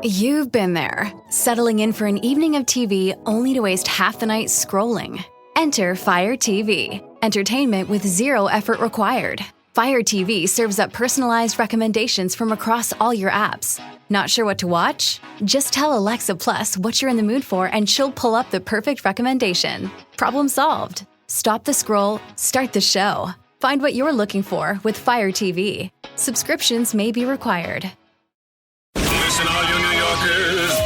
You've been there, settling in for an evening of TV only to waste half the night scrolling. Enter Fire TV, entertainment with zero effort required. Fire TV serves up personalized recommendations from across all your apps. Not sure what to watch? Just tell Alexa Plus what you're in the mood for and she'll pull up the perfect recommendation. Problem solved. Stop the scroll, start the show. Find what you're looking for with Fire TV. Subscriptions may be required. Listen, all you New Yorkers.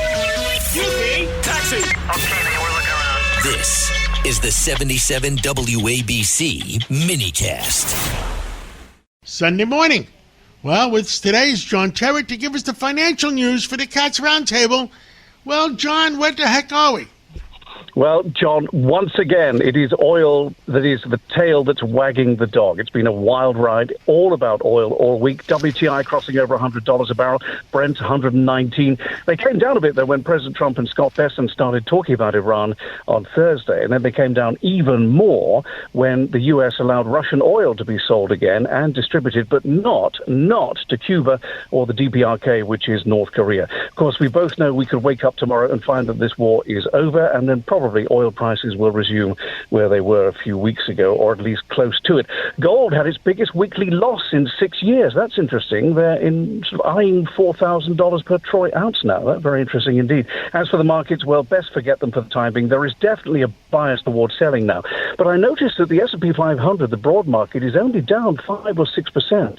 Taxi. Okay, we're looking around. This is the 77 WABC minicast. Sunday morning. Well, with today's John Terrett to give us the financial news for the Cats Roundtable. Well, John, where the heck are we? Well, John, once again, it is oil that is the tail that's wagging the dog. It's been a wild ride, all about oil all week. WTI crossing over $100 a barrel, Brent 119. They came down a bit, though, when President Trump and Scott Bessent started talking about Iran on Thursday. And then they came down even more when the U.S. allowed Russian oil to be sold again and distributed, but not to Cuba or the DPRK, which is North Korea. Of course, we both know we could wake up tomorrow and find that this war is over, and then probably oil prices will resume where they were a few weeks ago, or at least close to it. Gold had its biggest weekly loss in 6 years. That's interesting. They're sort of eyeing $4,000 per troy ounce now. That's very interesting indeed. As for the markets, well, best forget them for the time being. There is definitely a bias towards selling now. But I noticed that the S&P 500, the broad market, is only down 5 or 6%.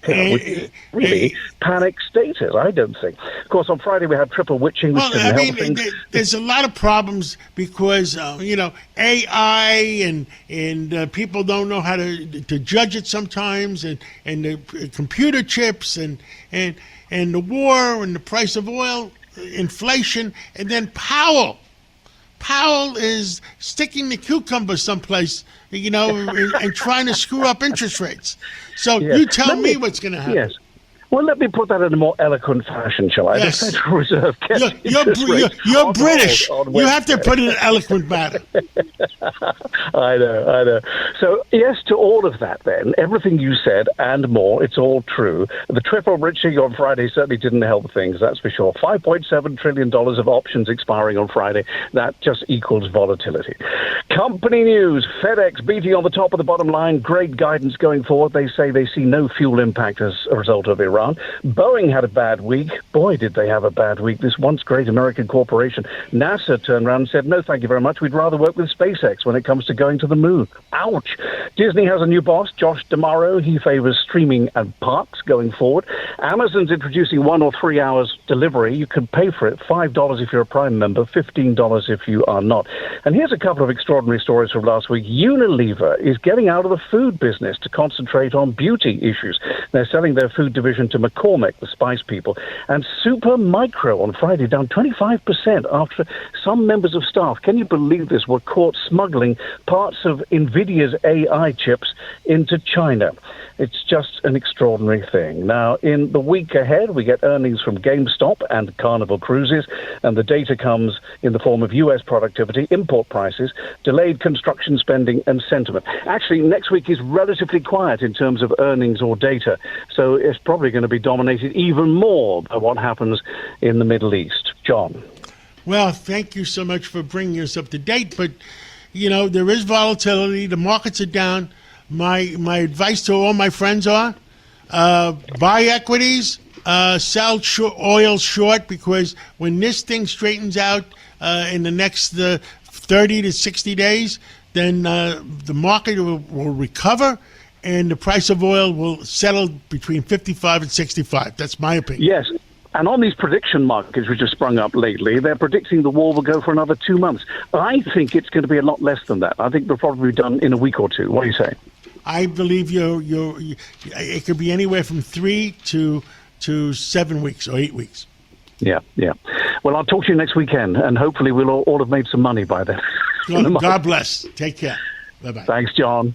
Which is really panic status, I don't think. Of course, on Friday we had triple witching. Well, I mean, there's a lot of problems because, AI and people don't know how to judge it sometimes, and the computer chips and the war and the price of oil, inflation, and then Powell. Powell is sticking the cucumber someplace, and trying to screw up interest rates. So you tell me what's going to happen. Yes. Well, let me put that in a more eloquent fashion, shall I? Yes. The Federal Reserve You're British. You have to put it in an eloquent manner. I know. So, yes to all of that, then. Everything you said and more, it's all true. The triple witching on Friday certainly didn't help things, that's for sure. $5.7 trillion of options expiring on Friday. That just equals volatility. Company news. FedEx beating on the top of the bottom line. Great guidance going forward. They say they see no fuel impact as a result of Iran. Boeing had a bad week. Boy, did they have a bad week. This once great American corporation. NASA turned around and said, no, thank you very much. We'd rather work with SpaceX when it comes to going to the moon. Ouch. Disney has a new boss, Josh D'Amaro. He favors streaming and parks going forward. Amazon's introducing 1 or 3 hours delivery. You can pay for it. $5 if you're a Prime member, $15 if you are not. And here's a couple of extraordinary stories from last week. Unilever is getting out of the food business to concentrate on beauty issues. They're selling their food division to McCormick, the spice people. And Super Micro on Friday down 25% after some members of staff, can you believe this, were caught smuggling parts of NVIDIA's AI chips into China. It's just an extraordinary thing. Now, in the week ahead, we get earnings from GameStop and Carnival Cruises, and the data comes in the form of U.S. productivity, import prices, delayed construction spending, and sentiment. Actually, next week is relatively quiet in terms of earnings or data, so it's probably going to be dominated even more by what happens in the Middle East. John. Well, thank you so much for bringing us up to date, but, there is volatility. The markets are down. My advice to all my friends are buy equities, sell oil short, because when this thing straightens out in the next 30 to 60 days, then the market will recover and the price of oil will settle between 55 and 65. That's my opinion. Yes. And on these prediction markets which have sprung up lately, they're predicting the war will go for another 2 months. I think it's going to be a lot less than that. I think they'll probably be done in a week or two. What do you say? I believe it could be anywhere from 3 to 7 weeks or 8 weeks. Yeah. Well, I'll talk to you next weekend, and hopefully we'll all have made some money by then. God bless. Take care. Bye-bye. Thanks, John.